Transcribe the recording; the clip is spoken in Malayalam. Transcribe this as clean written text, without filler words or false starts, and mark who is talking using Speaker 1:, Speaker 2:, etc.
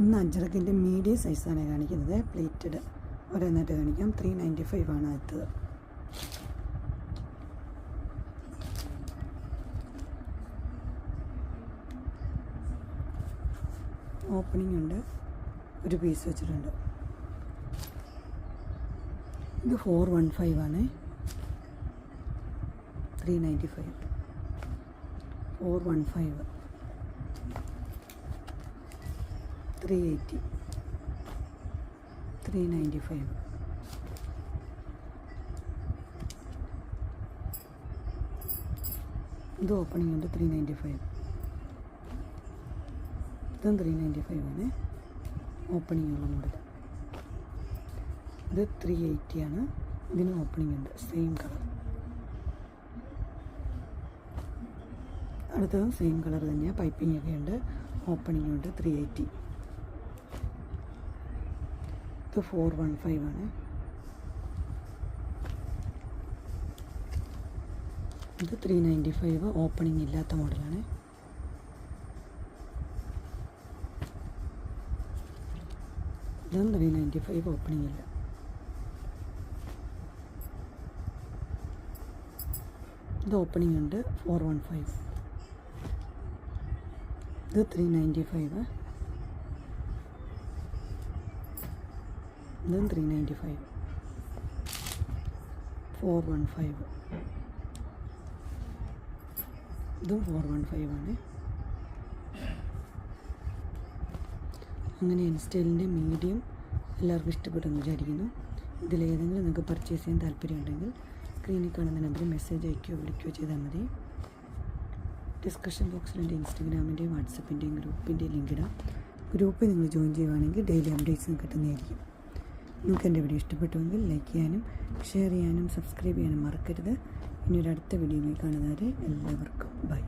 Speaker 1: ഇന്ന് അജ്രക്കിൻ്റെ മീഡിയം സൈസാണ് കാണിക്കുന്നത്. പ്ലേറ്റഡ് ഒരെണ്ണമായിട്ട് കാണിക്കാം. 395 ആണ് അടുത്തത്. ഓപ്പണിംഗ് ഉണ്ട്, ഒരു പീസ് വെച്ചിട്ടുണ്ട്. ഇത് 415 ആണ്. 395 415 380 395 ഇത് ഓപ്പണിംഗ് ഉണ്ട്. 395 ഇതും 395 ആണ്. ഓപ്പണിംഗ് ഉള്ള മോഡൽ. ഇത് 380 ആണ്. ഇതിന് ഓപ്പണിംഗ് ഉണ്ട്, സെയിം കളർ. അടുത്തതും സെയിം കളർ തന്നെയാണ്. പൈപ്പിംഗ് ഒക്കെ ഉണ്ട്, ഓപ്പണിംഗ് ഉണ്ട്. 380 ഇത് 415 ആണ്. ഇത് 395 ഓപ്പണിംഗ് ഇല്ലാത്ത മോഡലാണ്. ഇതും 395 ഓപ്പണിംഗ് ഇല്ല. ഇത് ഓപ്പണിംഗ് ഉണ്ട്. 415 ഇത് 395 ഇതും 395 415 ഇതും 415 ആണ്. അങ്ങനെ ഇൻസ്റ്റൈലിൻ്റെ മീഡിയം എല്ലാവർക്കും ഇഷ്ടപ്പെട്ടെന്ന് വിചാരിക്കുന്നു. ഇതിലേതെങ്കിലും നിങ്ങൾക്ക് പർച്ചേസ് ചെയ്യാൻ താല്പര്യമുണ്ടെങ്കിൽ സ്ക്രീനിൽ കാണുന്ന നമ്പറിൽ മെസ്സേജ് അയക്കുകയോ വിളിക്കുകയോ ചെയ്താൽ മതി. ഡിസ്കഷൻ ബോക്സിൽ എൻ്റെ ഇൻസ്റ്റഗ്രാമിൻ്റെയും വാട്സപ്പിൻ്റെയും ഗ്രൂപ്പിൻ്റെയും ലിങ്ക് ഇടാം. ഗ്രൂപ്പിൽ നിങ്ങൾ ജോയിൻ ചെയ്യുകയാണെങ്കിൽ ഡെയിലി അപ്ഡേറ്റ്സും കിട്ടുന്നതായിരിക്കും. നിങ്ങൾക്ക് എൻ്റെ വീഡിയോ ഇഷ്ടപ്പെട്ടുവെങ്കിൽ ലൈക്ക് ചെയ്യാനും ഷെയർ ചെയ്യാനും സബ്സ്ക്രൈബ് ചെയ്യാനും മറക്കരുത്. ഇനി ഒരു അടുത്ത വീഡിയോയിൽ കാണുന്നവരെ എല്ലാവർക്കും ബൈ.